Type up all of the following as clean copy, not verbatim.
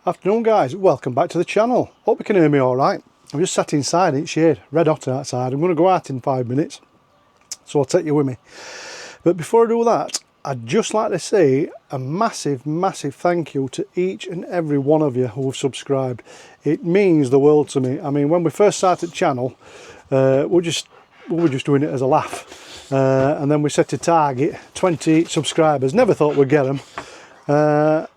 Afternoon guys, welcome back to the channel. Hope you can hear me alright. I'm just sat inside in shade, red hot outside. I'm going to go out in 5 minutes, so I'll take you with me. But before I do that, I'd just like to say a massive thank you to each and every one of you who have subscribed. It means the world to me. I mean, when we first started the channel, we were just doing it as a laugh. And then we set a target, 20 subscribers. Never thought we'd get them.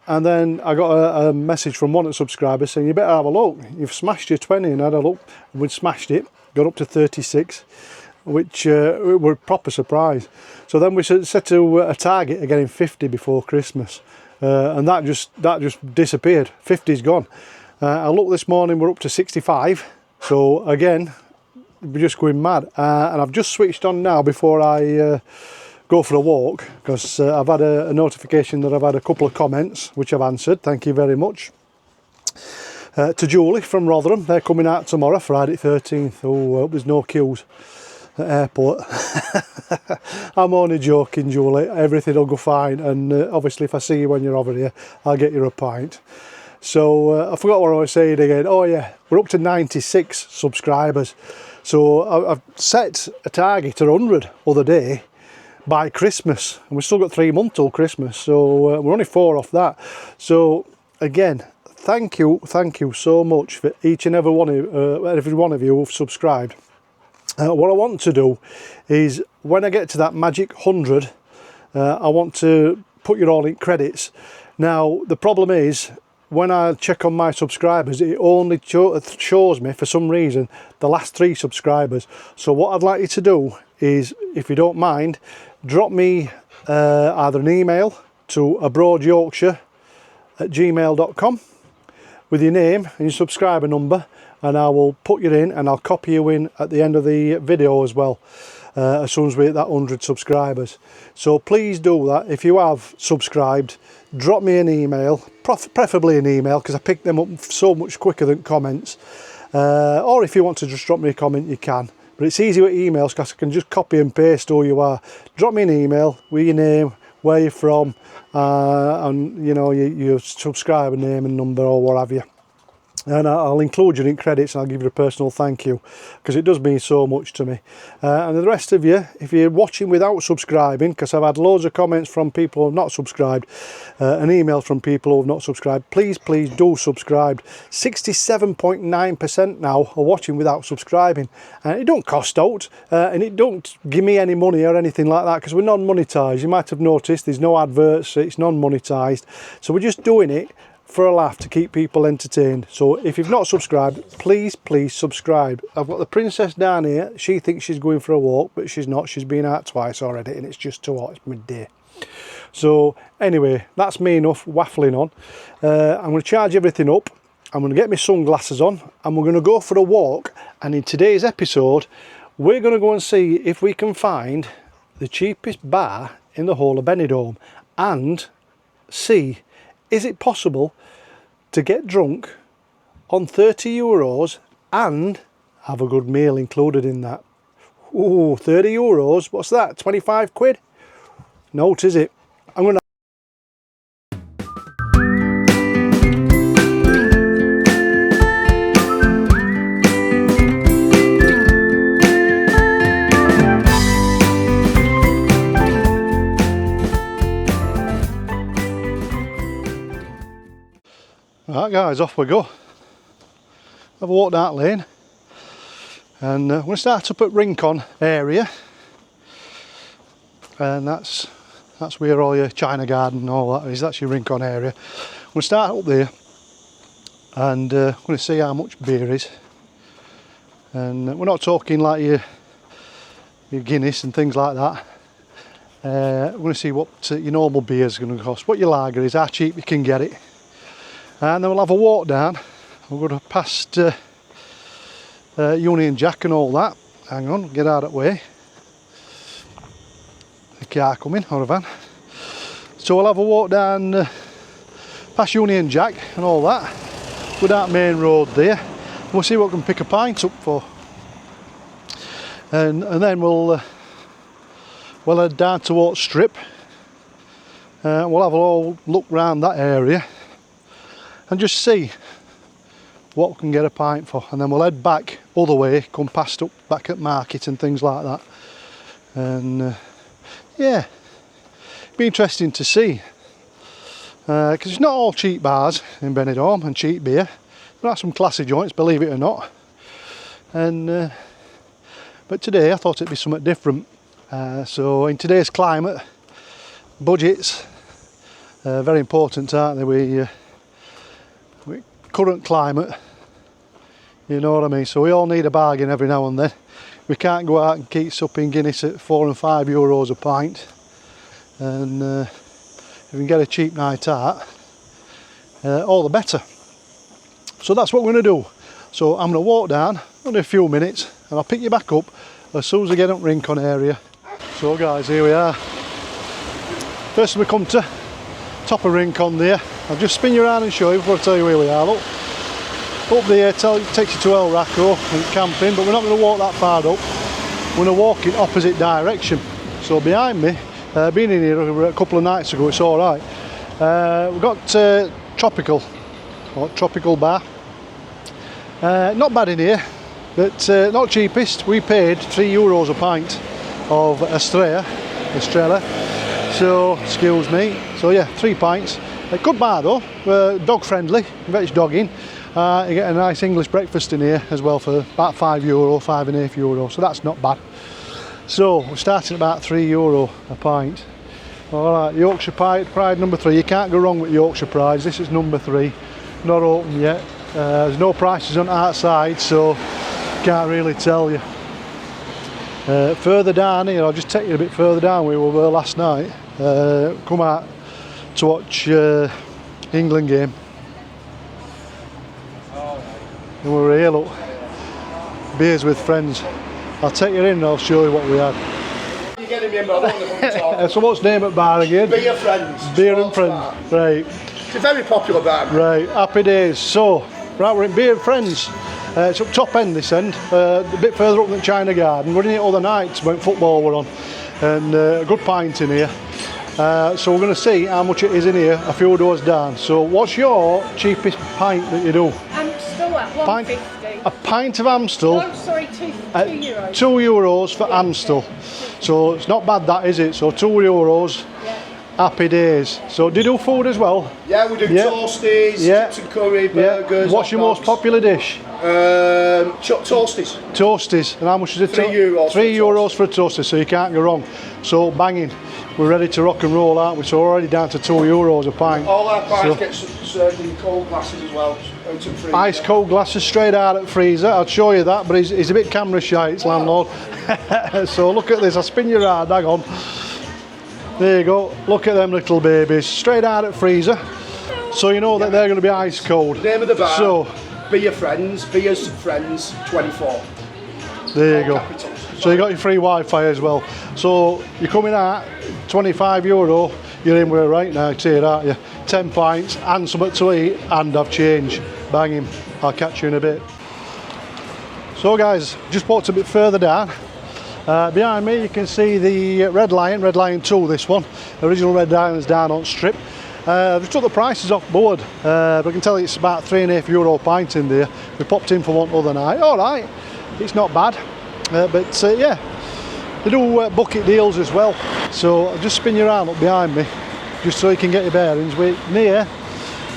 And then I got a message from one of the subscribers saying, you better have a look, you've smashed your 20. And I had a look, and we'd smashed it, got up to 36, which were a proper surprise. So then we set to a target of getting 50 before Christmas, and that just disappeared. 50's gone. I looked this morning, we're up to 65, so again we're just going mad. And I've just switched on now before I go for a walk, because I've had a notification that I've had a couple of comments which I've answered. Thank you very much. To Julie from Rotherham, they're coming out tomorrow, Friday 13th. Oh, there's no queues at airport. I'm only joking, Julie, everything will go fine, and obviously if I see you when you're over here, I'll get you a pint. So I forgot what I was saying again. Oh yeah, we're up to 96 subscribers. So I've set a target of 100 other day by Christmas, and we've still got 3 months till Christmas, so we're only 4 off that. So again, thank you so much for each and every one of you who've subscribed. What I want to do is, when I get to that magic 100, I want to put you all in credits. Now the problem is, when I check on my subscribers, it only shows me, for some reason, the last 3 subscribers. So what I'd like you to do is, if you don't mind, drop me either an email to abroadyorkshire@gmail.com with your name and your subscriber number, and I will put you in, and I'll copy you in at the end of the video as well, as soon as we hit that 100 subscribers. So please do that. If you have subscribed, drop me an email, preferably an email, because I pick them up so much quicker than comments, or if you want to just drop me a comment, you can. But it's easy with emails, because I can just copy and paste who you are. Drop me an email with your name, where you're from, and you know, your subscriber name and number or what have you. And I'll include you in credits, and I'll give you a personal thank you, because it does mean so much to me. And the rest of you, if you're watching without subscribing, because I've had loads of comments from people who have not subscribed, an email from people who have not subscribed, please do subscribe. 67.9% now are watching without subscribing, and it don't cost out, and it don't give me any money or anything like that, because we're non-monetized. You might have noticed there's no adverts, it's non-monetized, so we're just doing it for a laugh, to keep people entertained. So if you've not subscribed, please subscribe. I've got the princess down here. She thinks she's going for a walk, but she's not. She's been out twice already, and it's just too hot. It's midday. So anyway, that's me enough waffling on. I'm going to charge everything up. I'm going to get my sunglasses on, and we're going to go for a walk. And in today's episode, we're going to go and see if we can find the cheapest bar in the whole of Benidorm, and see, is it possible to get drunk on 30 euros and have a good meal included in that? Ooh, 30 euros, what's that, 25 quid? No, it is it. I'm going to... Right guys, off we go. Have a walk down that lane, and we're going to start up at Rincon area, and that's where all your China Garden and all that is. That's your Rincon area. We'll start up there, and we're going to see how much beer is, and we're not talking like your Guinness and things like that. We're going to see what your normal beer is going to cost, what your lager is, how cheap you can get it. And then we'll have a walk down. We'll go past Union Jack and all that. Hang on, get out of the way. A car coming, or a van. So we'll have a walk down past Union Jack and all that. Go down main road there. We'll see what we can pick a pint up for. And then we'll head down towards Strip. We'll have a little look round that area. and just see what we can get a pint for, and then we'll head back all the way, come past up back at market and things like that. And yeah, be interesting to see, because it's not all cheap bars in Benidorm and cheap beer. There are some classy joints, believe it or not. And but today I thought it'd be something different. So in today's climate, budgets are very important, aren't they? With current climate, you know what I mean. So we all need a bargain every now and then. We can't go out and keep supping Guinness at €4 and €5 a pint. And if we can get a cheap night out, all the better. So that's what we're going to do. So I'm going to walk down, only a few minutes, and I'll pick you back up as soon as I get up Rincon area. So guys, here we are. First we come to top of Rincon there. I'll just spin you around and show you before I tell you where we are. Look, up there takes you to El Raco and camping, but we're not going to walk that far up. We're going to walk in opposite direction. So behind me, been in here a couple of nights ago, it's alright. We've got Tropical Bar. Not bad in here, but not cheapest. We paid €3 a pint of Estrella. So, excuse me. So yeah, 3 pints. A good bar though, dog friendly, veg dogging. You get a nice English breakfast in here as well for about €5, €5.50, so that's not bad. So we're starting at about €3 a pint. Alright, Yorkshire Pride number 3. You can't go wrong with Yorkshire Prides. This is number 3, not open yet. There's no prices on outside, so can't really tell you. Further down here, I'll just take you a bit further down where we were last night. Come out to watch England game. And we were here, look, beers with friends. I'll take you in and I'll show you what we had. You're getting me in, but I don't know what you're So what's the name at bar again? Beer Friends. Beer and Friends, bar. Right. It's a very popular bar. Right, happy days. So, right, we're in Beer and Friends. It's up top end this end, a bit further up than China Garden. We're in here all the nights when football were on, and a good pint in here. So we're going to see how much it is in here a few doors down. So what's your cheapest pint that you do? Amstel at £1.50. A pint of Amstel? Oh, sorry, €2. €2 for Amstel. So it's not bad that, is it? So €2. Yeah. Happy days. So do you do food as well? Yeah, we do toasties, chips and curry, burgers. What's your most popular dish? Toasties. Toasties. And how much is it? €3. €3 for a toastie, so you can't go wrong. So banging. We're ready to rock and roll, aren't we? So we're already down to €2 a pint. All our pints get served in cold glasses as well. Out of freezer. Ice cold glasses straight out of freezer. I'll show you that, but he's a bit camera shy, it's landlord. So look at this, I'll spin you around, hang on. There you go, look at them little babies, straight out of freezer. So you know that they're going to be ice cold. Name of the bar, so, Beers Friends 24. There you go. Capitals. So you got your free Wi-Fi as well. So you're coming out, €25, you're in with it right now, here, aren't you? 10 pints and something to eat and have change. Bang him. I'll catch you in a bit. So guys, just walked a bit further down. Behind me you can see the Red Lion 2, this one. The original Red Lion is down on strip. I've just took the prices off board, but I can tell you it's about €3.50 a pint in there. We popped in for one other night. Alright, it's not bad, but yeah, they do bucket deals as well. So I'll just spin you around up behind me, just so you can get your bearings. We're near,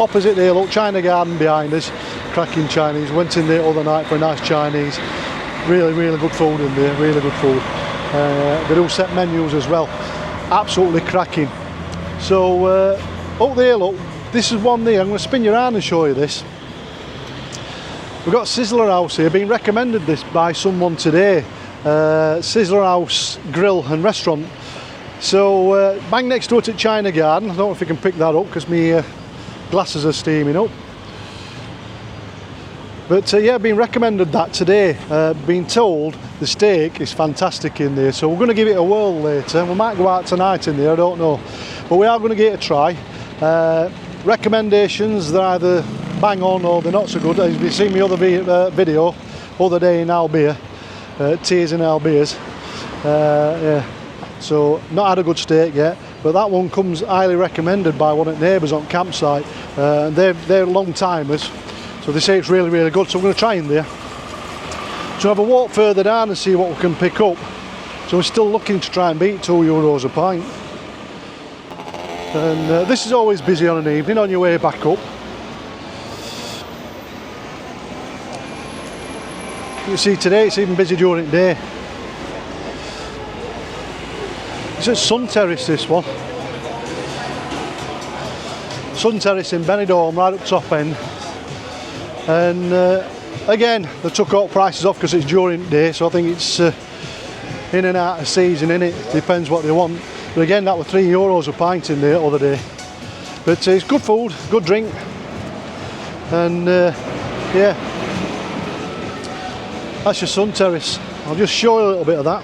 opposite there, look, China Garden behind us, cracking Chinese. Went in there the other night for a nice Chinese. Really good food in there, really good food. They do set menus as well, absolutely cracking. So up there, look, this is one there. I'm going to spin you around and show you this. We've got Sizzler House here, being recommended this by someone today. Sizzler House Grill and Restaurant. So bang next to it at China Garden. I don't know if you can pick that up because my glasses are steaming up. But yeah, been recommended that today. Been told the steak is fantastic in there, so we're going to give it a whirl later. We might go out tonight in there, I don't know, but we are going to give it a try. Recommendations, they're either bang on or they're not so good. As you've seen my other video other day in Albeer, Tears in Albeers. Yeah, so not had a good steak yet. but that one comes highly recommended by one of the neighbours on campsite. They're long timers, so they say it's really, really good. So I'm going to try in there. So have a walk further down and see what we can pick up. So we're still looking to try and beat €2 a pint. And this is always busy on an evening on your way back up. You see today it's even busy during the day. It's at Sun Terrace, this one. Sun Terrace in Benidorm, right up top end. And again, they took all prices off because it's during the day, so I think it's in and out of season, innit? Depends what they want. But again, that was €3 a pint in there the other day. But it's good food, good drink. And yeah, that's your Sun Terrace. I'll just show you a little bit of that.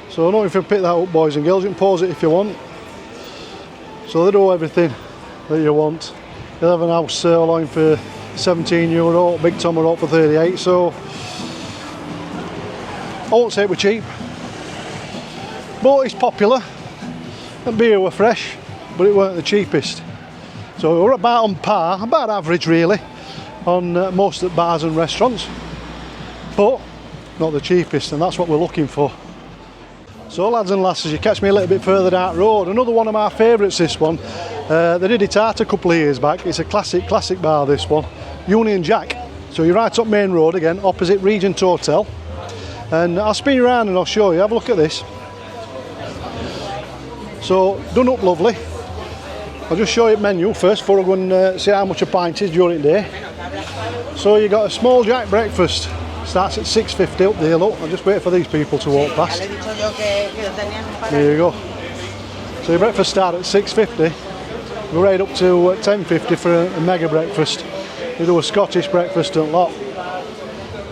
So I don't know if you can pick that up, boys and girls. You can pause it if you want. So they do everything that you want. You'll have an house sirloin for €17, Big Tomahawk for 38. So I won't say it was cheap, but it's popular. And beer were fresh, but it weren't the cheapest. So we're about on par, about average really, on most of the bars and restaurants, but not the cheapest, and that's what we're looking for. So lads and lasses, you catch me a little bit further down the road. Another one of my favourites, this one. They did it out a couple of years back. It's a classic bar, this one. Union Jack. So you're right up Main Road again, opposite Regent Hotel. And I'll spin you around and I'll show you. Have a look at this. So, done up lovely. I'll just show you the menu first before I go and see how much a pint is during the day. So you got a small Jack breakfast. Starts at $6.50 up there, look. I'll just wait for these people to walk past. There you go. So your breakfast starts at $6.50. We're right up to $10.50 for a mega breakfast. We do a Scottish breakfast and a lot.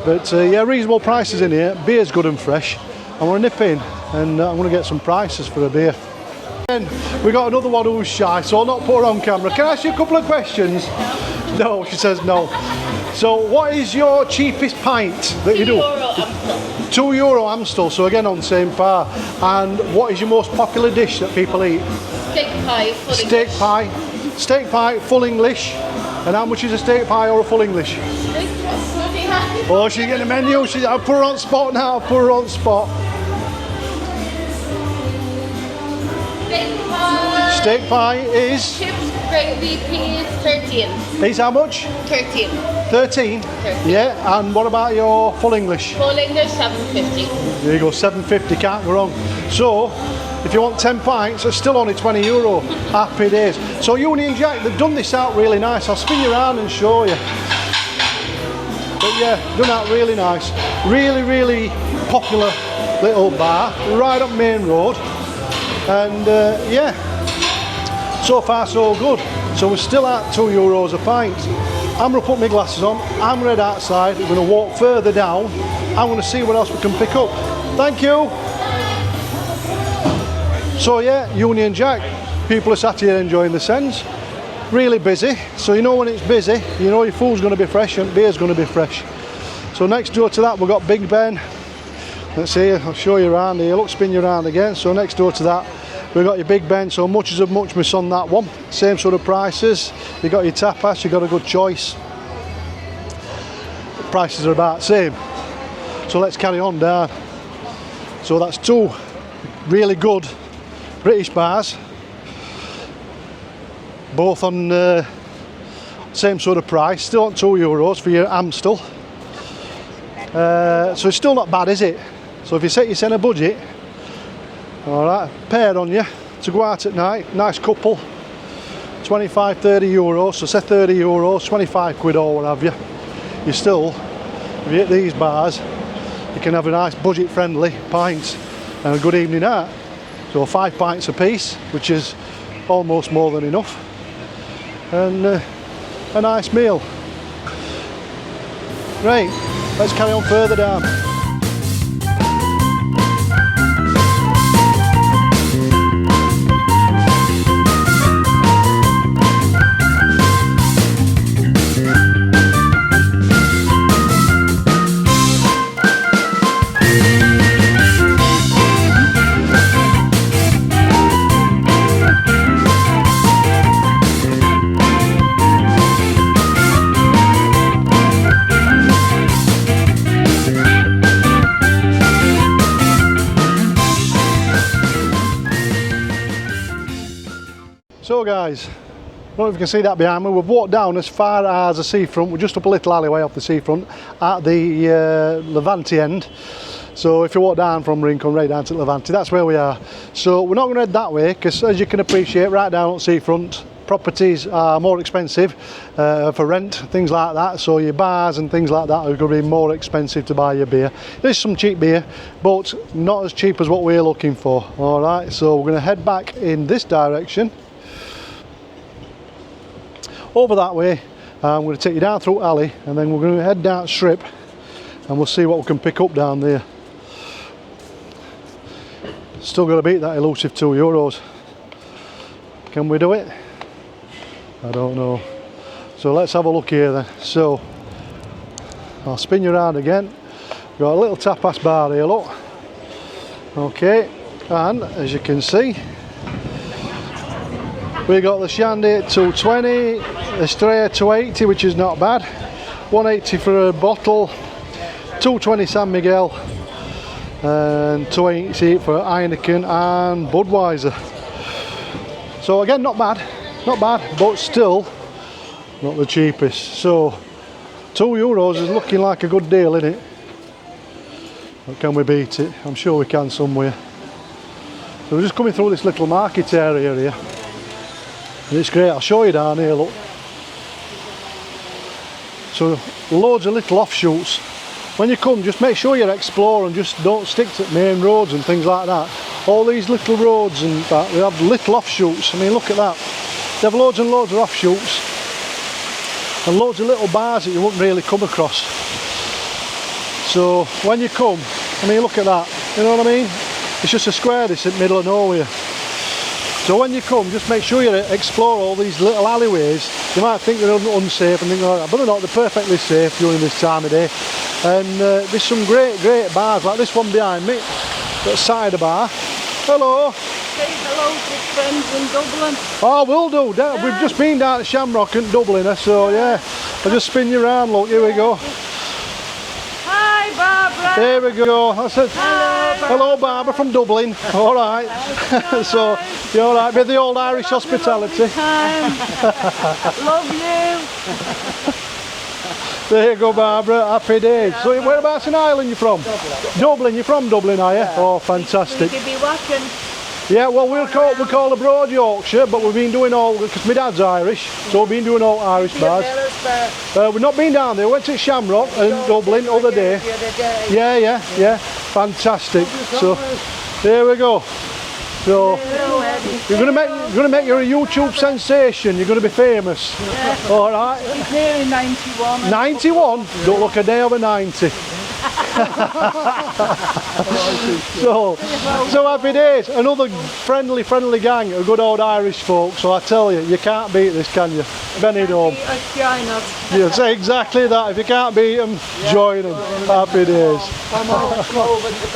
But yeah, reasonable prices in here. Beer's good and fresh. I want to nip in and I'm going to get some prices for a beer. And we got another one who's shy, so I'll not put her on camera. Can I ask you a couple of questions? No, she says no. So what is your cheapest pint that you do? €2 Amstel, so again on the same par. And what is your most popular dish that people eat? Steak pie, full Steak English. pie. Steak pie, full English. And how much is a steak pie or a full English? Oh, she's getting a menu. I'll put her on spot now. I'll put her on spot. Steak pie is? Chips, gravy, peas, 13. Is how much? 13. 13? Yeah, and what about your full English? Full English, $7.50. There you go, $7.50, can't go wrong. So, if you want 10 pints, it's still only €20. Happy days. So Union Jack, they've done this out really nice. I'll spin you around and show you. But yeah, done that really nice. Really, really popular little bar, right up Main Road. And yeah, so far so good. So we're still at €2 a pint. I'm going to put my glasses on, I'm ready outside, we're going to walk further down, I'm going to see what else we can pick up. Thank you. So yeah, Union Jack, people are sat here enjoying the scents. Really busy, so you know when it's busy, you know your food's going to be fresh and beer's going to be fresh. So next door to that we've got Big Ben. Let's see, I'll show you around here, look, spin you around again. So next door to that we've got your Big Ben, so much as of muchness on that one. Same sort of prices. You've got your tapas, you've got a good choice. The prices are about the same. So let's carry on down. So that's two really good British bars. Both on same sort of price, still on €2 for your Amstel. So it's still not bad, is it? So if you set your budget, alright, pair on you to go out at night, nice couple, 25, 30 euros, so say 30 euros, 25 quid or what have you. You still, if you hit these bars, you can have a nice budget friendly pint and a good evening out. So 5 pints a piece, which is almost more than enough. And a nice meal. Right, let's carry on further down. guys, I don't know if you can see that behind me. We've walked down as far as the seafront. We're just up a little alleyway off the seafront at the Levante end. So if you walk down from Ring, come right down to Levante, that's where we are. So we're not going to head that way because, as you can appreciate, right down on the seafront, properties are more expensive for rent, things like that. So your bars and things like that are going to be more expensive to buy your beer. There's some cheap beer, but not as cheap as what we're looking for. All right, so we're going to head back in this direction, over that way. I'm going to take you down through alley, and then we're going to head down strip, and we'll see what we can pick up down there. Still got to beat that elusive €2. Can we do it? I don't know. So let's have a look here then. So I'll spin you around again. Got a little tapas bar here, look. Okay, and as you can see, we got the Shandy at 220, Estrella 280, which is not bad. 180 for a bottle, 220 San Miguel, and 280 for Heineken and Budweiser. So again, not bad, but still not the cheapest. So €2 is looking like a good deal, isn't it? But can we beat it? I'm sure we can somewhere. So we're just coming through this little market area here, and it's great. I'll show you down here, look. So loads of little offshoots. When you come, just make sure you explore and just don't stick to main roads and things like that. All these little roads and that, they have little offshoots. I mean, look at that. They have loads and loads of offshoots and loads of little bars that you wouldn't really come across. So when you come, I mean, look at that. You know what I mean? It's just a square, this in the middle of nowhere. So when you come, just make sure you explore all these little alleyways. You might think they're unsafe and things like that, but they're not. They're perfectly safe during this time of day. And there's some great bars, like this one behind me, got a cider bar. Hello. Say hello to friends in Dublin. Oh, will do. We've just been down to Shamrock in Dublin, so yeah. I'll just spin you around, look, here we go. Hi, Barbara. Here we go. I said, hello, Barbara from Dublin. All right. So, you're all right with the old Irish hospitality? Love you. There you go, Barbara. Happy days. So, whereabouts in Ireland you from? Dublin. You're from Dublin, are you? Oh, fantastic. You could be watching. Yeah, well, we're called Abroad Yorkshire, but we've been doing all, because my dad's Irish, so we've been doing all Irish bars. We've not been down there. We went to Shamrock in Dublin the other day. Yeah. Fantastic. So, there we go. So, you're gonna make your YouTube sensation. You're gonna be famous. All right. He's nearly 91. 91? Don't look a day over 90. so happy days. Another friendly gang of good old Irish folk. So I tell you, you can't beat this, can you? Benidorm. Yeah, say exactly that. If you can't beat them, join them. Happy days.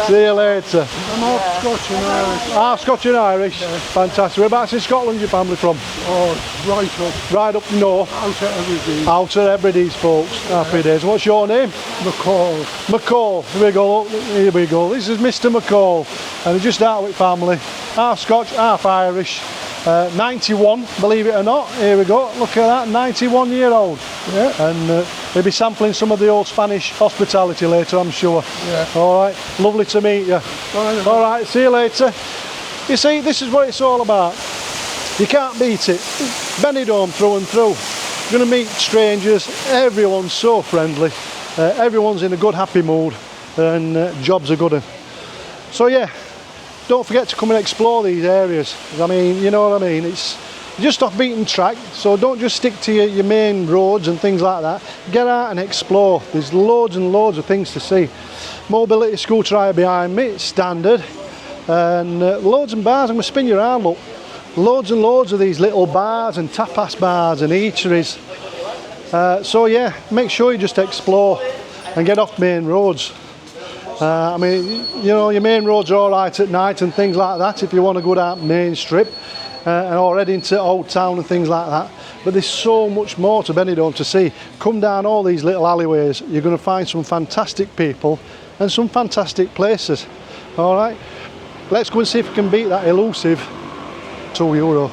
See you later. I'm half Scotch and Irish. Half Scotch and Irish. Yeah. Fantastic. Whereabouts in Scotland your family from? Oh, right up. Right up north. Out at Everyday. Out at Hebrides, folks. Happy days. What's your name? McCall. Here we go. Here we go. This is Mr. McCall, and just out with family. Half Scotch, half Irish. 91, believe it or not. Here we go. Look at that, 91-year-old. Yeah. And they'll be sampling some of the old Spanish hospitality later, I'm sure. Yeah. All right. Lovely to meet you. All right. See you later. You see, this is what it's all about. You can't beat it. Benidorm through and through. You're going to meet strangers. Everyone's so friendly. Everyone's in a good, happy mood, and jobs are good. So yeah, don't forget to come and explore these areas. I mean, you know what I mean? It's just off beaten track, so don't just stick to your main roads and things like that. Get out and explore. There's loads and loads of things to see. Mobility scooter hire behind me, standard, and loads and bars. I'm going to spin you around, look. Loads and loads of these little bars and tapas bars and eateries. So yeah, make sure you just explore and get off main roads. I mean, you know, your main roads are all right at night and things like that if you want to go down Main Strip or head into Old Town and things like that. But there's so much more to Benidorm to see. Come down all these little alleyways, you're going to find some fantastic people and some fantastic places. All right, let's go and see if we can beat that elusive €2.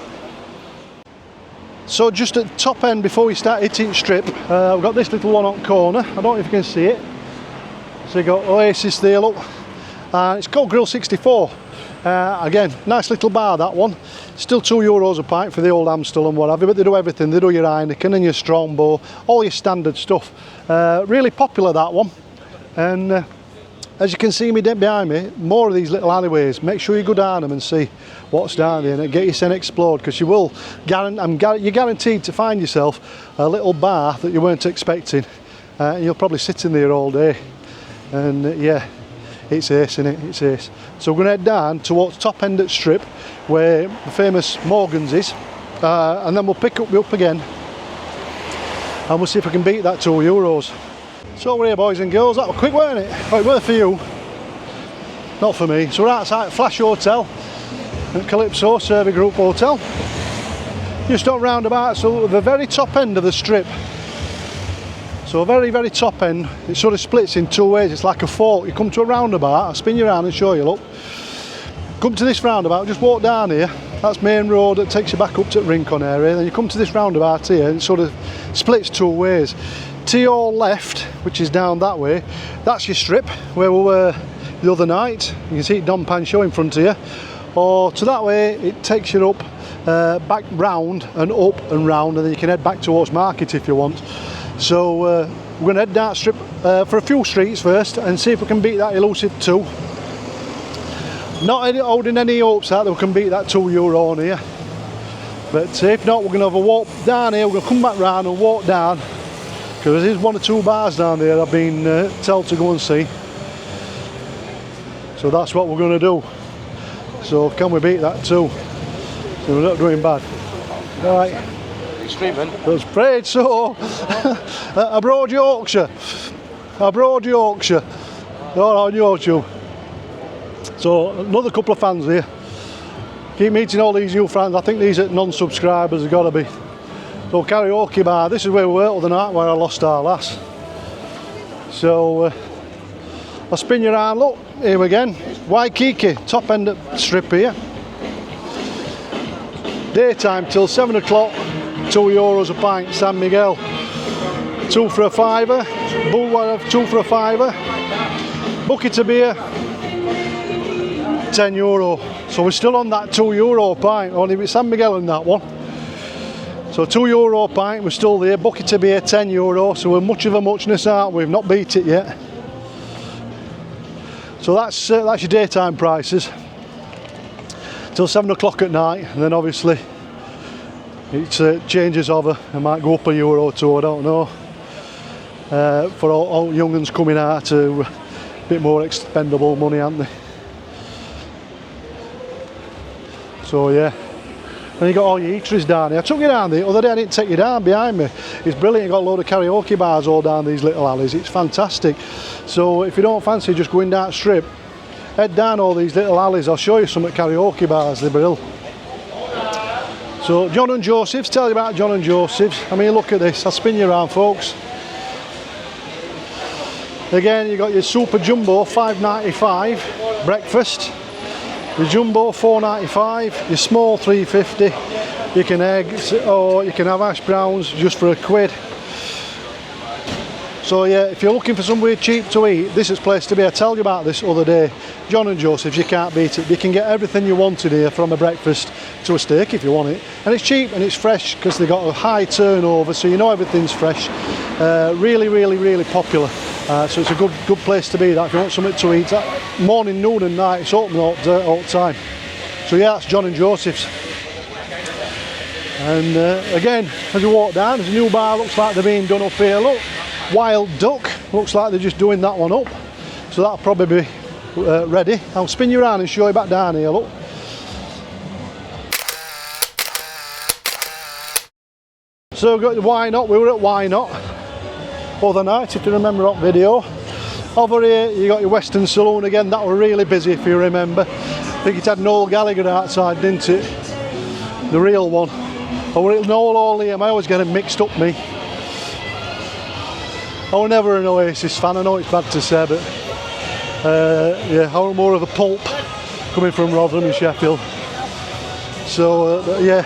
So just at the top end before we start hitting strip, we've got this little one on corner. I don't know if you can see it. So you've got Oasis there, look. It's called Grill 64. Again, nice little bar, that one. Still €2 a pint for the old Amstel and what have you, but they do everything. They do your Heineken and your Strongbow, all your standard stuff. Really popular, that one. And as you can see me behind me, more of these little alleyways. Make sure you go down them and see what's down there and get your sen explode, because you will, you're guaranteed to find yourself a little bar that you weren't expecting. And you'll probably sit in there all day. And yeah, it's ace, isn't it? It's ace. So we're going to head down towards top end at Strip, where the famous Morgan's is. And then we'll pick up again. And we'll see if we can beat that €2. So we're here, boys and girls. That was quick, weren't it? Oh, it worked for you. Not for me. So we're outside Flash Hotel at Calypso Survey Group Hotel. Just on roundabout, so the very top end of the Strip. So very, very top end. It sort of splits in two ways. It's like a fork. You come to a roundabout. I'll spin you around and show you, look. Come to this roundabout, just walk down here. That's main road that takes you back up to the Rincon area. Then you come to this roundabout here and it sort of splits two ways. To your left, which is down that way, that's your Strip where we were the other night. You can see it Don Pan show in front of you. Or to that way, it takes you up, back round and up and round, and then you can head back towards Market if you want. So we're going to head down Strip for a few streets first and see if we can beat that elusive 2. Not holding any hopes out that we can beat that €2 on here. But if not, we're going to have a walk down here. We're going to come back round and walk down, because there's 1 or 2 bars down there I've been told to go and see. So that's what we're going to do. So can we beat that too? So we're not doing bad. Right. Streaming. Let's pray it so. Abroad Yorkshire. Abroad Yorkshire. Not on YouTube. So another couple of fans here. Keep meeting all these new fans. I think these are non-subscribers have got to be. So Karaoke Bar, this is where we were the night where I lost our lass. So I'll spin you around, look, here again. Waikiki, top end of Strip here. Daytime till 7 o'clock, €2 a pint, San Miguel. 2 for a fiver, Bullwater 2 for a fiver. Bucket of beer, €10. So we're still on that €2 a pint, only with San Miguel in that one. So €2 a pint, we're still there. Bucket of beer, €10. So we're much of a muchness, aren't we? We've not beat it yet. So that's your daytime prices till 7 o'clock at night, and then obviously it changes over. It might go up €1 or 2, I don't know. For all young uns coming out, to a bit more expendable money, aren't they? So yeah. And you got all your eateries down here. I took you down the other day, I didn't take you down behind me. It's brilliant, you've got a load of karaoke bars all down these little alleys. It's fantastic. So if you don't fancy just going down Strip, head down all these little alleys. I'll show you some at karaoke bars, they're brilliant. So John and Joseph's, tell you about John and Joseph's. I mean, look at this, I'll spin you around, folks. Again, you got your Super Jumbo, $5.95, breakfast. Your Jumbo, $4.95, your small, $3.50. You can eggs, or you can have hash browns just for £1. So yeah, if you're looking for somewhere cheap to eat, this is the place to be. I told you about this other day. John and Joseph's, you can't beat it. You can get everything you wanted here, from a breakfast to a steak if you want it. And it's cheap and it's fresh, because they've got a high turnover, so you know everything's fresh. Really, really, really popular. So it's a good place to be, that if you want something to eat. Morning, noon and night, it's open all the time. So yeah, that's John and Joseph's. And again, as you walk down, there's a new bar, looks like they're being done up here, look. Wild Duck, looks like they're just doing that one up. So that'll probably be ready. I'll spin you around and show you back down here, look. So we've got the Why Not, we were at Why Not other night, if you remember that video. Over here you got your Western Saloon again, that were really busy if you remember. I think it had Noel Gallagher outside, didn't it? The real one. Or were it Noel or Liam? I always get them mixed up, me. I was never an Oasis fan, I know it's bad to say, but yeah, I was more of a pulp coming from Rotherham and Sheffield. So yeah,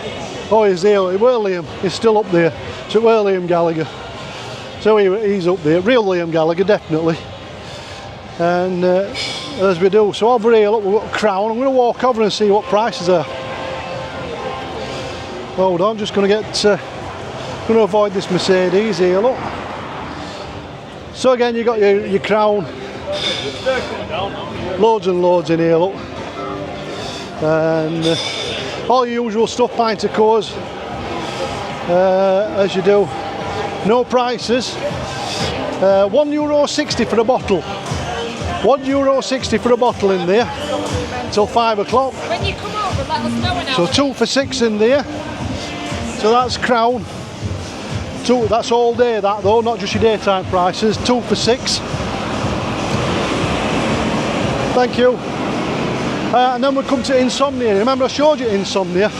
Oh, he's there. It were Liam. He's still up there. So it were Liam Gallagher. So he's up there. Real Liam Gallagher, definitely. And as we do. So over here, look, we've got a Crown. I'm going to walk over and see what prices are. Hold on, just going to get... going to avoid this Mercedes here, look. So again, you've got your Crown. Loads and loads in here, look. And all your usual stuff, pint of cores, as you do. No prices. €1.60 for a bottle. €1.60 for a bottle in there till 5 o'clock. When you come over, let us know an So 2 for £6 in there. So that's Crown. That's all day that though, not just your daytime prices. 2 for £6. Thank you. And then we come to Insomnia. Remember I showed you Insomnia?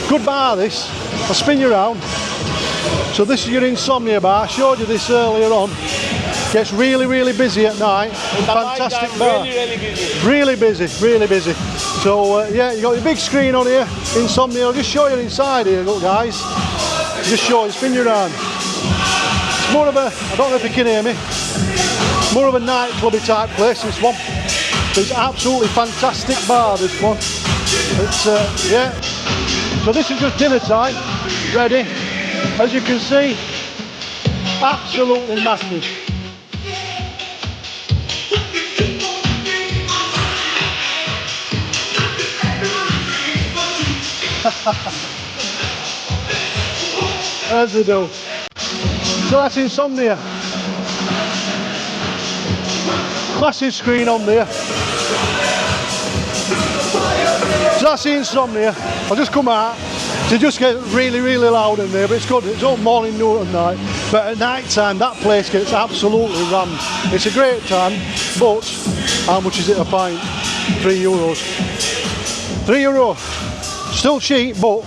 Good bar this. I'll spin you around. So this is your Insomnia bar. I showed you this earlier on. Gets really, really busy at night. Fantastic bar. Really busy, really busy. So yeah, you got your big screen on here. Insomnia. I'll just show you inside here, look guys. Just show you, spin you around. It's more of a, I don't know if you can hear me, more of a nightclubby type place, this one. It's absolutely fantastic bar, this one. It's, yeah. So this is just dinner time, ready. As you can see, absolutely massive. As they do. So that's Insomnia. Massive screen on there. So that's the Insomnia. I'll just come out. It just gets really, really loud in there, but it's good. It's all morning, noon and night. But at night time, that place gets absolutely rammed. It's a great time, but how much is it a pint? €3. €3. Still cheap, but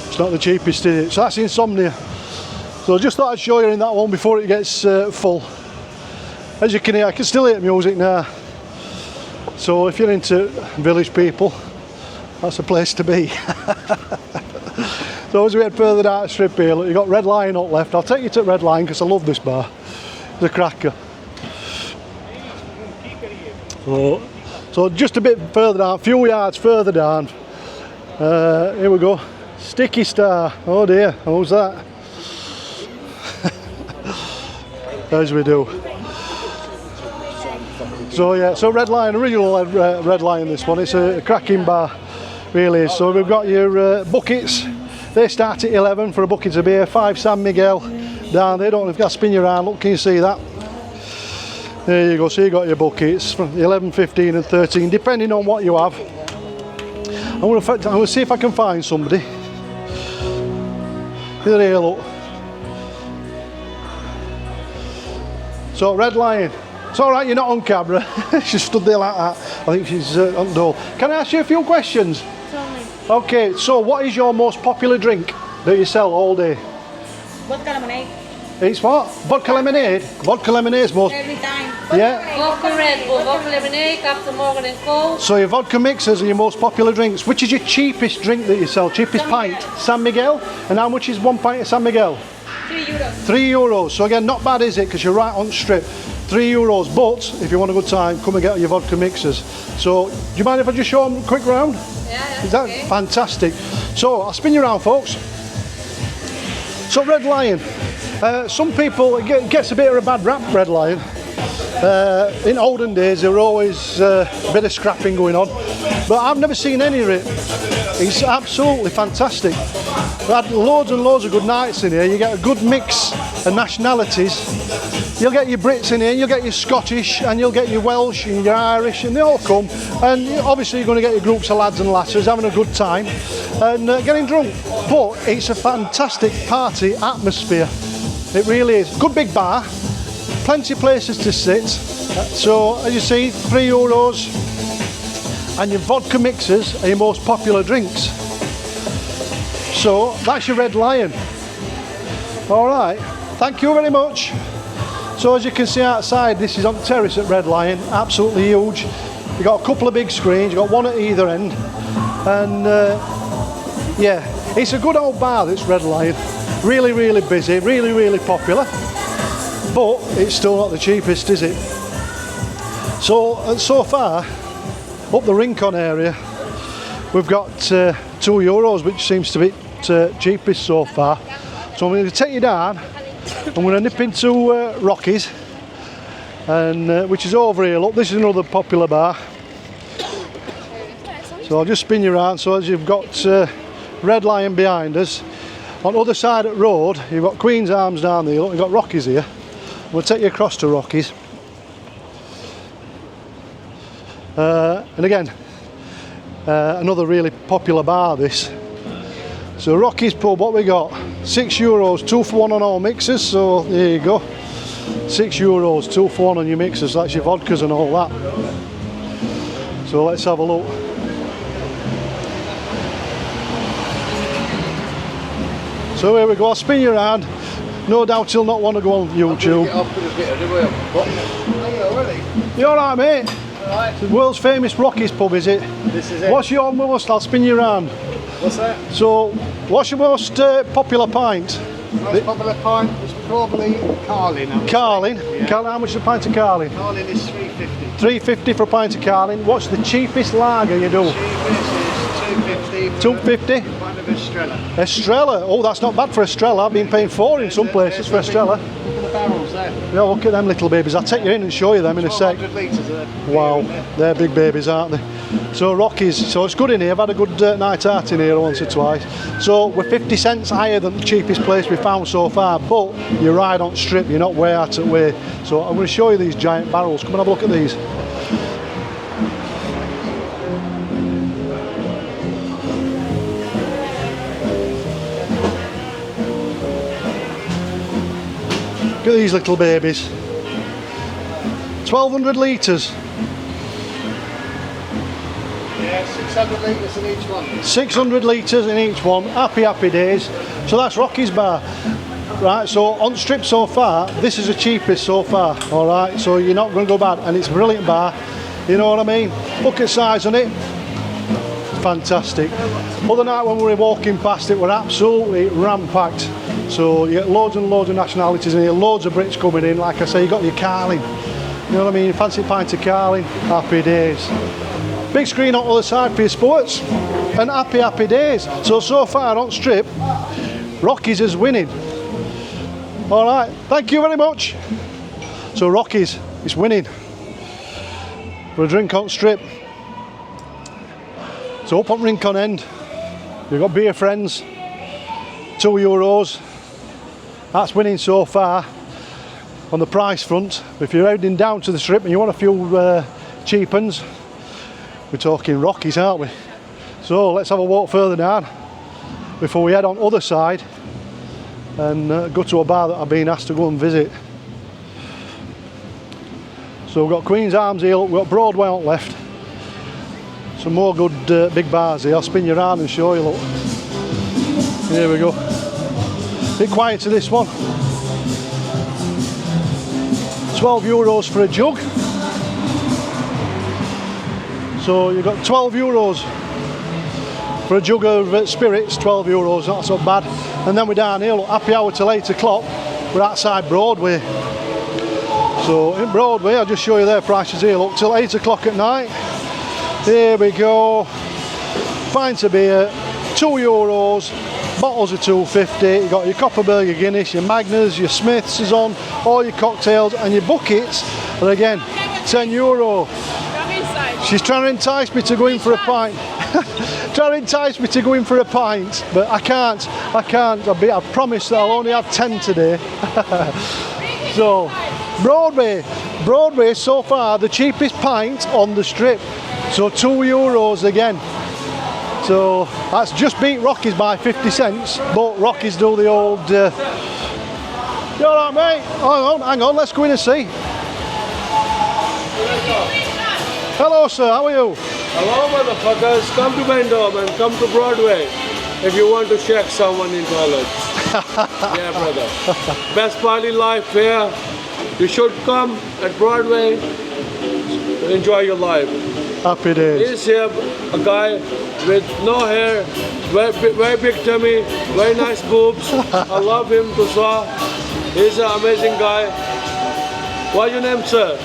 it's not the cheapest, is it? So that's Insomnia. So I just thought I'd show you in that one before it gets full. As you can hear, I can still hear music now. So if you're into village people, that's a place to be. So as we head further down the strip here, look, you've got Red Lion up left. I'll take you to Red Lion because I love this bar. It's a cracker. So just a bit further down, a few yards further down. Here we go. Sticky Star. Oh dear, who's that? As we do. So yeah, so Red Lion, original Red Lion this one. It's a cracking bar, really is. So we've got your buckets. They start at 11 for a bucket of beer. 5 San Miguel down there. Don't know if you can spin you around. Look, can you see that? There you go. So you got your buckets from 11, 15 and 13, depending on what you have. I'm going to see if I can find somebody. Here, look. So Red Lion. It's all right, you're not on camera. She stood there like that. I think she's on the door. Can I ask you a few questions? Okay, so what is your most popular drink that you sell all day? Vodka lemonade. It's what? Vodka lemonade? Vodka lemonade's most... Every time. Yeah? Vodka Red Bull, vodka lemonade, Captain Morgan and Coke. So your vodka mixers are your most popular drinks. Which is your cheapest drink that you sell? Cheapest pint? San Miguel. And how much is 1 pint of San Miguel? €3. €3. So again, not bad is it? Because you're right on the strip. €3. But if you want a good time, come and get your vodka mixers. So do you mind if I just show them a quick round? Yeah, Is that okay. fantastic? So I'll spin you around, folks. So Red Lion. Some people, it gets a bit of a bad rap, Red Lion. In olden days there were always a bit of scrapping going on, but I've never seen any of it. It's absolutely fantastic. We've had loads and loads of good nights in here. You get a good mix of nationalities. You'll get your Brits in here, you'll get your Scottish, and you'll get your Welsh and your Irish, and they all come. And obviously you're going to get your groups of lads and lasses having a good time and getting drunk. But it's a fantastic party atmosphere. It really is. Good big bar, plenty of places to sit. So as you see, €3, and your vodka mixers are your most popular drinks. So that's your Red Lion. All right, thank you very much. So as you can see outside, this is on the terrace at Red Lion, absolutely huge. You've got a couple of big screens, you've got one at either end, and yeah, It's a good old bar, this Red Lion. Really, really busy, really, really popular. But it's still not the cheapest, is it? So far, up the Rincon area, we've got €2, which seems to be cheapest so far. So I'm going to take you down. I'm going to nip into Rocky's, and which is over here. Look, this is another popular bar. So I'll just spin you around. So as you've got Red Lion behind us, on the other side of the road, you've got Queen's Arms down there. Look, you've got Rocky's here. We'll take you across to Rocky's. And again, another really popular bar, this. So Rocky's Pub, what we got? €6, 2 for 1 on all mixers, so there you go. €6, 2 for 1 on your mixers, that's your vodkas and all that. So let's have a look. So here we go, I'll spin you around. No doubt he'll not want to go on YouTube. You alright, mate? Alright. The world's famous Rocky's Pub, is it? This is it. What's your most? I'll spin you around. What's that? So, what's your most popular pint? Most popular pint is probably Carling. Carling? Yeah. Carling, how much is a pint of Carling? Carling is £3.50. £3.50 for a pint of Carling. What's the cheapest lager you do? Cheapest is £2.50. One of Estrella. Estrella, oh that's not bad for Estrella. I've been paying £4 in some places for Estrella. Look at the barrels there. Yeah, look at them little babies. I'll take you in and show you them in a sec. 100 litres there. Wow, they're big babies, aren't they? So Rocky's, so it's good in here. I've had a good night out in here once or twice. So we're 50 cents higher than the cheapest place we've found so far, but you're right on strip, you're not way out of the way. So I'm going to show you these giant barrels. Come and have a look at these. Look at these little babies. 1,200 litres. Yeah, 600 litres in each one. 600 litres in each one. Happy, happy days. So that's Rocky's Bar. Right, so on strip so far, this is the cheapest so far. Alright, so you're not going to go bad. And it's a brilliant bar. You know what I mean? Bucket size on it. Fantastic. Other night when we were walking past it, we're absolutely ram-packed. So you get loads and loads of nationalities in here, loads of Brits coming in. Like I say, you got your Carling. You know what I mean? You fancy a pint of Carling, happy days. Big screen on the other side for your sports, and happy, happy days. So far on strip, Rocky's is winning. All right, thank you very much. So Rocky's is winning for a drink on strip. So up on Rincon End, you've got Beer Friends, €2. That's winning so far on the price front. If you're heading down to the strip and you want a few cheap uns, we're talking Rocky's, aren't we? So let's have a walk further down before we head on the other side and go to a bar that I've been asked to go and visit. So we've got Queen's Arms here, we've got Broadway on the left. Some more good big bars here. I'll spin you around and show you, look. Here we go. Bit quiet to this one. €12 for a jug. So you've got €12 for a jug of spirits, €12, not so bad. And then we're down here, look, happy hour till 8 o'clock. We're outside Broadway. So in Broadway, I'll just show you their prices here, look, till 8 o'clock at night. Here we go. Pints of beer, €2. Bottles are $2.50. You've got your Copperberg, your Guinness, your Magners, your Smiths is on, all your cocktails, and your buckets are again €10. She's trying to entice me to go in for a pint. Trying to entice me to go in for a pint, but I can't. I promise that I'll only have 10 today. So, Broadway so far the cheapest pint on the strip. So €2 again. So that's just beat Rocky's by 50 cents, but Rocky's do the old... You alright, mate? Hang on, let's go in and see. Hello, sir, how are you? Hello, motherfuckers. Come to Benidorm and come to Broadway if you want to shake someone in toilet. Yeah, brother. Best party life here. You should come at Broadway and enjoy your life. Happy days. He's here, a guy with no hair, very big tummy, very nice boobs. I love him to saw. He's an amazing guy. What's your name, sir?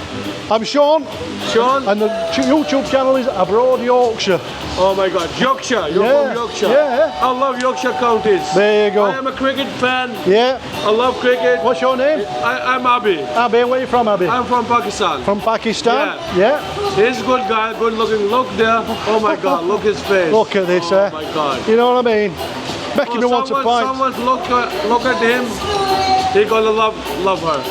I'm Sean, Sean? and the YouTube channel is Abroad Yorkshire. Oh my God, Yorkshire. You're Yeah, from Yorkshire. yeah. I love Yorkshire counties. There you go. I am a cricket fan. Yeah. I love cricket. What's your name? I'm Abhi. Abby, where are you from, Abby? I'm from Pakistan. From Pakistan? Yeah. Yeah. He's a good guy, good looking. Look there. Oh my God, look his face. Look at this, Oh my God. You know what I mean? Making me want to fight. Someone look at him. He gonna love her.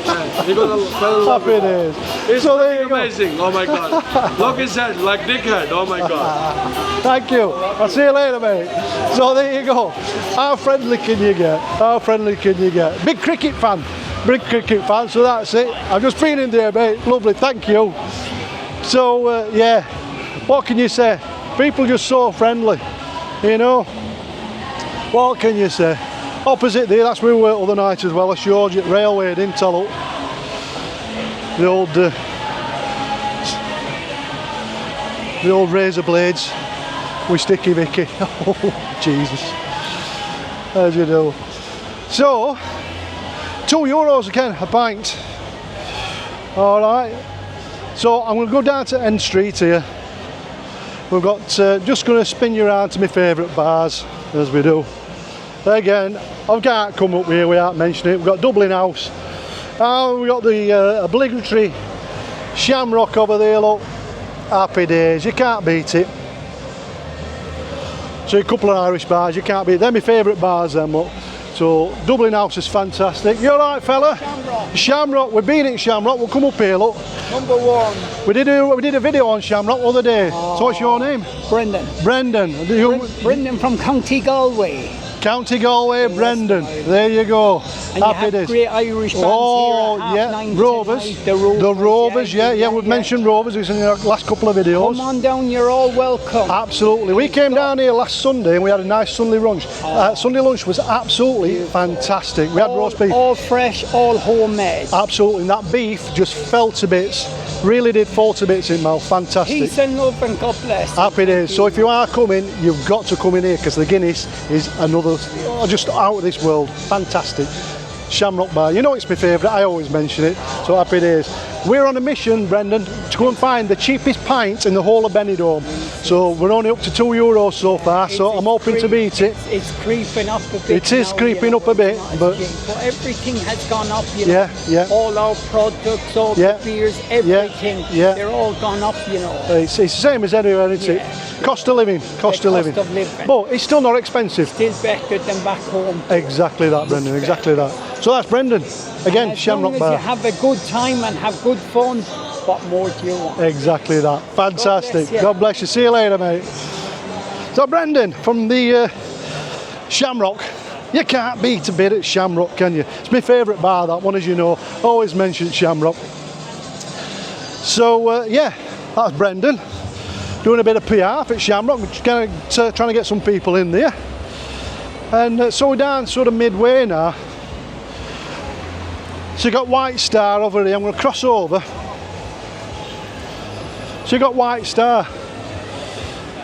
Yeah, he gonna love Happy her. days. It's So there you go. amazing. Oh my God. Look his head, like dickhead. Oh my God. Thank you. I'll see you later, mate. So there you go. How friendly can you get? How friendly can you get? Big cricket fan. Big cricket fan, so that's it. I've just been in there, mate. Lovely, thank you. So, yeah, what can you say? People just so friendly, you know? What can you say? Opposite there, that's where we were other night as well. I showed you at Railway, didn't I, look? The old razor blades with Sticky Vicky. Oh, Jesus. As you do. So, €2 again, a pint. Alright. So, I'm going to go down to End Street here. We've got, just going to spin you around to my favourite bars, as we do. Again, I can't come up here without mentioning it. We've got Dublin House. We've got the obligatory Shamrock over there, look. Happy days, you can't beat it. So a couple of Irish bars, you can't beat it. They're my favourite bars, them, look. So Dublin House is fantastic. You alright, fella? Shamrock. Shamrock, we've been at Shamrock, we'll come up here, look. Number 1. We did a video on Shamrock the other day. So what's your name? Brendan. Brendan. Brendan from County Galway. County Galway, Brendan. There you go. And you have great Irish bands Oh, here at yeah. 9 Rovers. tonight. The Rovers, yeah. We've mentioned Rovers. It's in the last couple of videos. Come on down, you're all welcome. Absolutely. We came down here last Sunday and we had a nice Sunday lunch. Sunday lunch was absolutely fantastic. We had roast beef. All fresh, all homemade. Absolutely. And that beef just fell to bits. Really did fall to bits in mouth. Fantastic. Peace and love and God bless. Happy days. So if you are coming, you've got to come in here because the Guinness is another, just out of this world. Fantastic. Shamrock Bar. You know it's my favourite. I always mention it. So happy days. We're on a mission, Brendan, to go and find the cheapest pints in the whole of Benidorm. So we're only up to €2 so far. So I'm hoping to beat it. It's creeping up a bit. It is now, creeping you know, up a bit, it's not but- as cheap. Everything has gone up, you know. Yeah. All our products, all Yeah. the beers, everything. Yeah. They're all gone up, you know. It's the same as anywhere, isn't it? Cost of living. Cost of living. But it's still not expensive. Still better than back home. Exactly that, Brendan. Exactly that. So that's Brendan. Again, As Shamrock long as Bar. you have a good time and have good fun, what more do you want? Exactly that. Fantastic. you. God bless you. See you later, mate. So Brendan from the Shamrock. You can't beat a bit at Shamrock, can you? It's my favourite bar, that one, as you know. Always mention Shamrock. So yeah, that's Brendan. Doing a bit of PR at Shamrock. Just trying to get some people in there. And so we're down sort of midway now. So you got White Star over here. I'm going to cross over. So you got White Star,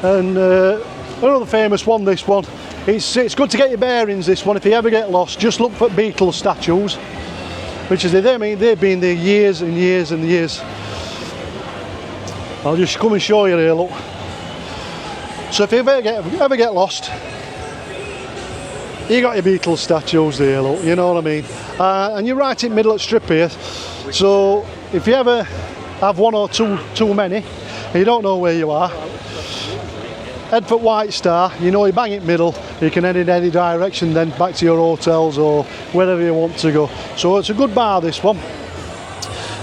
and another famous one. This one, it's good to get your bearings. This one, if you ever get lost, just look for Beatles statues, which is they've been there years and years and years. I'll just come and show you here. Look. So if you ever get lost, you got your Beatles statues there. Look, you know what I mean. And you're right in the middle of the strip here. So if you ever have one or two too many, and you don't know where you are, head for White Star. You know, you bang it middle, you can head in any direction then back to your hotels or wherever you want to go. So it's a good bar, this one,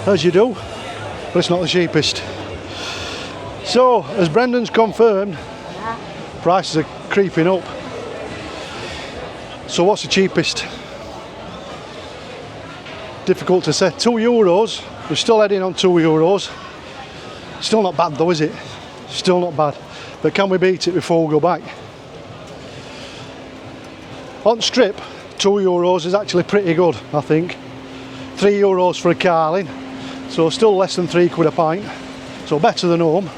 as you do, but it's not the cheapest. So as Brendan's confirmed, prices are creeping up. So what's the cheapest? Difficult to say. €2. We're still heading on €2. Still not bad though, is it? Still not bad. But can we beat it before we go back? On strip, €2 is actually pretty good, I think. €3 for a carling, so still less than £3 a pint. so better than home.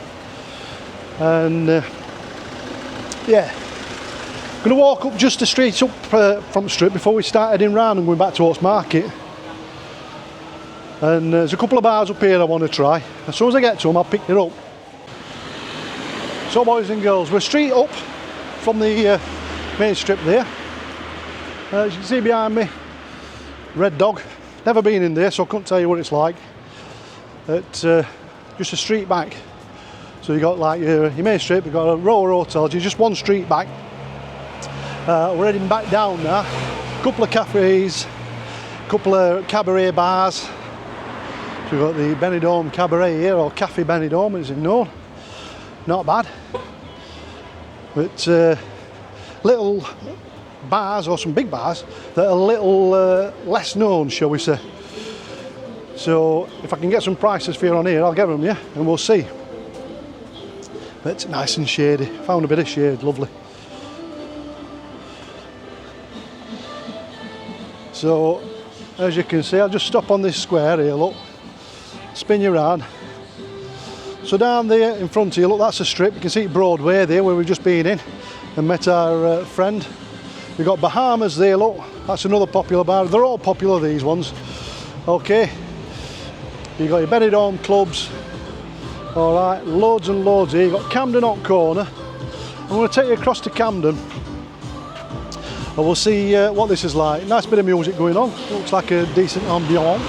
And yeah, gonna walk up just the street up from the strip before we start heading round and going back towards market. And there's a couple of bars up here I want to try. As soon as I get to them, I'll pick it up. So boys and girls, we're straight up from the main strip there. As you can see behind me, Red Dog. Never been in there, so I couldn't tell you what it's like. It's just a street back. So you got like your main strip, you've got a row of hotels, you're just one street back. We're heading back down now. A couple of cafes, a couple of cabaret bars. So we've got the Benidorm Cabaret here, or Cafe Benidorm as it's known. Not bad. But little bars, or some big bars, that are a little less known, shall we say. So if I can get some prices for you on here, I'll get them, yeah, and we'll see. But it's nice and shady. Found a bit of shade, lovely. So as you can see, I'll just stop on this square here, look, spin you around. So down there in front of you, look, that's a strip. You can see Broadway there, where we've just been in and met our friend. We've got Bahamas there, look, that's another popular bar. They're all popular, these ones. Okay, you've got your Benidorm clubs. All right, loads and loads here. You've got Camden Hot Corner. I'm going to take you across to Camden and we'll see what this is like. Nice bit of music going on. Looks like a decent ambience.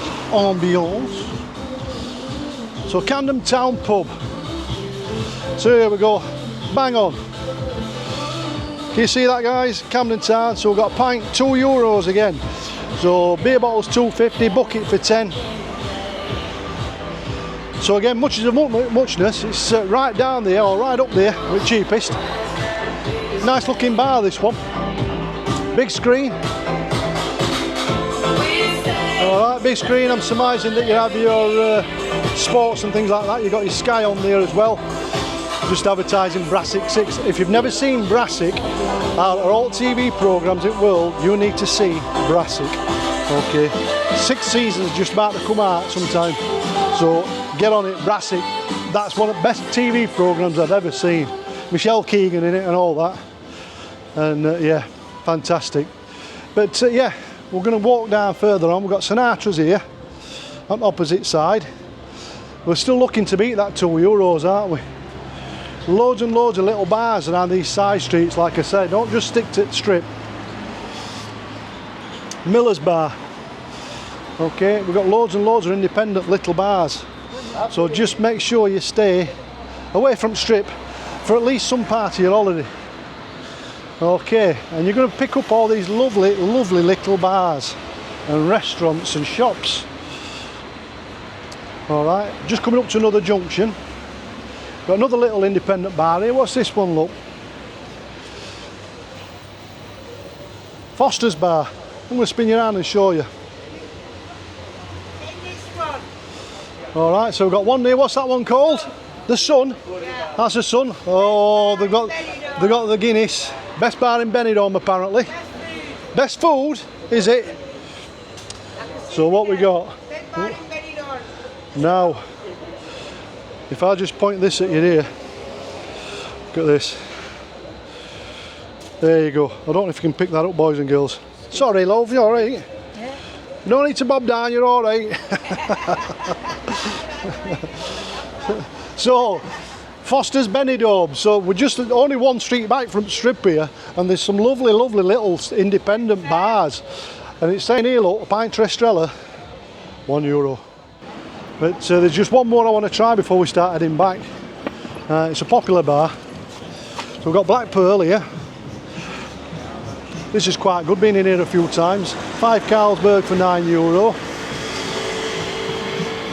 So Camden Town Pub. So here we go, bang on. Can you see that, guys? Camden Town. So we've got a pint, €2 again. So beer bottles $2.50, bucket for 10. So again, much as a muchness, it's right down there, or right up there, with cheapest. Nice looking bar, this one. Big screen. Alright, big screen. I'm surmising that you have your sports and things like that. You've got your Sky on there as well. Just advertising Brassic 6. If you've never seen Brassic, our alt TV programmes in world, you need to see Brassic. Okay, 6 seasons just about to come out sometime. So get on it, Brassic. That's one of the best TV programmes I've ever seen. Michelle Keegan in it and all that. And yeah, fantastic. But yeah, we're going to walk down further on. We've got Sinatra's here on the opposite side. We're still looking to beat that €2, aren't we? Loads and loads of little bars around these side streets, like I said. Don't just stick to the strip. Miller's Bar. Okay, we've got loads and loads of independent little bars. So just make sure you stay away from the strip for at least some part of your holiday. Okay, and you're going to pick up all these lovely, lovely little bars and restaurants and shops. Alright, just coming up to another junction. Got another little independent bar here. What's this one, look? Foster's Bar. I'm going to spin you around and show you. Alright, so we've got one there. What's that one called? The Sun? Yeah. That's the Sun. Oh, they've got the Guinness. Best bar in Benidorm, apparently. Best food, is it? So what we got? Now, if I just point this at you here, look at this. There you go. I don't know if you can pick that up, boys and girls. Sorry, love, you alright? Yeah. No need to bob down, you're alright. So, Foster's Benidorm. So we're just only one street back from the strip here, and there's some lovely, lovely little independent bars. And it's saying here, look, a pint Estrella, €1. But there's just one more I want to try before we start heading back. It's a popular bar. So we've got Black Pearl here. This is quite good, been in here a few times. 5 Carlsberg for €9.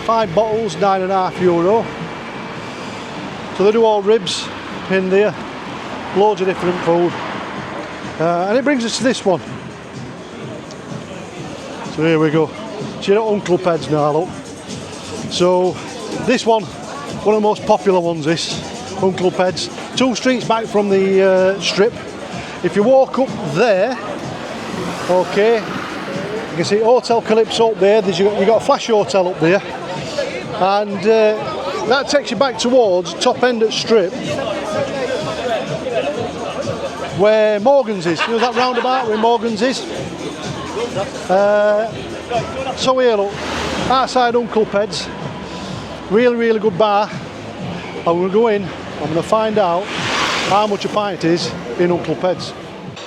5 bottles, €9.50. So they do all ribs in there. Loads of different food. And it brings us to this one. So here we go. So you're at Uncle Ped's now, look. So this one of the most popular ones, this Uncle Ped's. 2 streets back from the strip. If you walk up there, okay, you can see Hotel Calypso up there. You've got a Flash Hotel up there, and that takes you back towards top end at Strip, where Morgan's is. You know that roundabout where Morgan's is? So here, look, outside Uncle Ped's, really good bar. I'm going to go in, I'm going to find out how much a pint is in Uncle Ped's.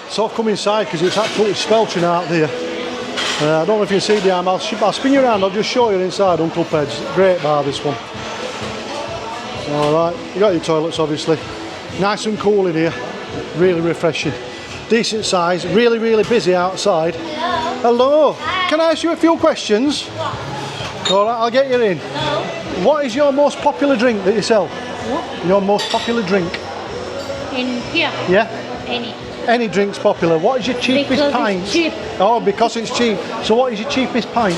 So I've come inside because it's absolutely sweltering out there. I don't know if you can see behind, I'll spin you around, I'll just show you inside Uncle Ped's. Great bar, this one. Alright, you got your toilets obviously. Nice and cool in here, really refreshing. Decent size, really busy outside. Hello. Can I ask you a few questions? Alright, I'll get you in. What is your most popular drink that you sell? What? Your most popular drink? In here? Yeah? Any. Any drink's popular. What is your cheapest Because pint? it's cheap. Oh, because it's cheap. So what is your cheapest pint?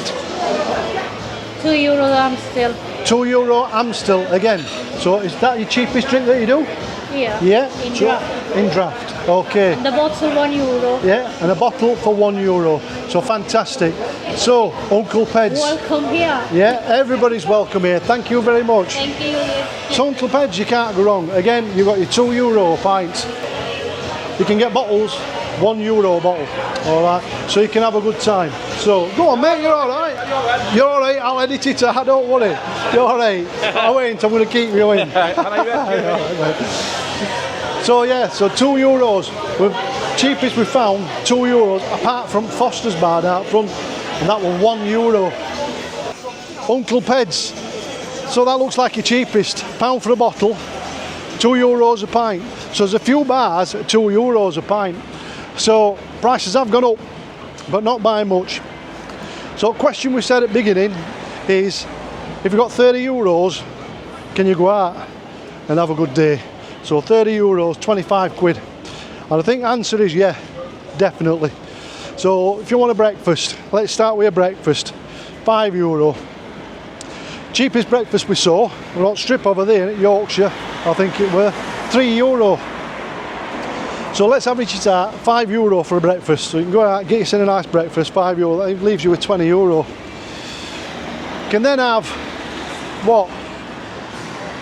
€2 Amstel. €2 Amstel again. So is that your cheapest drink that you do? Yeah. Yeah? In So- draft. In draft. Okay. The bottle €1. Yeah, and a bottle for €1. So fantastic. So, Uncle Ped's. Welcome here. Yeah, everybody's welcome here. Thank you very much. Thank you. So Uncle Ped's, you can't go wrong. Again, you've got your €2 pints. You can get bottles, €1 bottle. Alright, so you can have a good time. So, go on mate, you're alright. You're alright, I'll edit it out, don't worry. You're alright. I won't, I'm going to keep you in. So yeah, so €2. Cheapest we found, €2, apart from Foster's Bar out front, and that was €1. Uncle Ped's. So that looks like your cheapest. £1 for a bottle, €2 a pint. So there's a few bars at €2 a pint. So prices have gone up, but not by much. So question we said at the beginning is, if you've got €30, can you go out and have a good day? So €30, 25 quid. And I think the answer is yeah, definitely. So if you want a breakfast, let's start with a breakfast. €5. Cheapest breakfast we saw, we're on Strip over there at Yorkshire, I think it were, €3. So let's average it out, €5 for a breakfast. So you can go out, get yourself a nice breakfast, €5, that leaves you with €20. You can then have, what,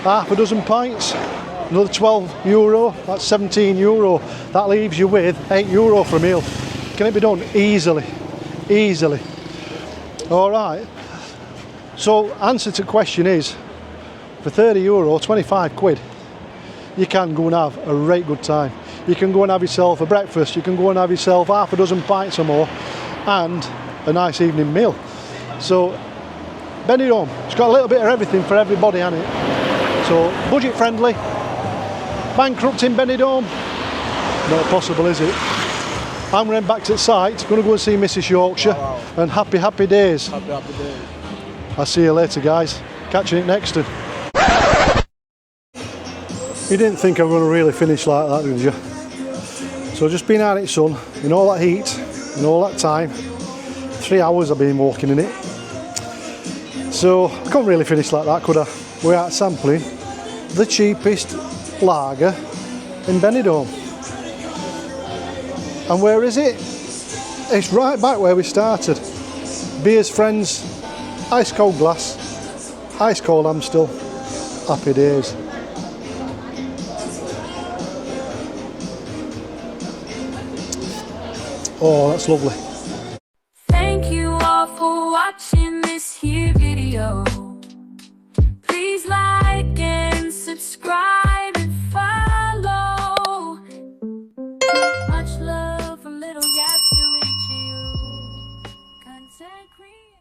half a dozen pints, another €12, that's €17. That leaves you with €8 for a meal. Can it be done? Easily, easily. All right. So answer to the question is, for €30, 25 quid, you can go and have a right good time. You can go and have yourself a breakfast, you can go and have yourself half a dozen pints or more, and a nice evening meal. So Benidorm, it's got a little bit of everything for everybody, hasn't it? So budget friendly. Bankrupt in Benidorm? Not possible, is it? I'm going back to the site, going to go and see Mrs. Yorkshire, and happy days. Happy days. I'll see you later, guys. Catching it next time. You didn't think I was going to really finish like that, did you? So just been out in the sun, in all that heat, in all that time. 3 hours I've been walking in it. So I couldn't really finish like that, could I? We're out sampling the cheapest lager in Benidorm. And where is it? It's right back where we started. Beers Friends, ice cold glass, ice cold Amstel, happy days. Oh, that's lovely. Thank you all for watching this here video.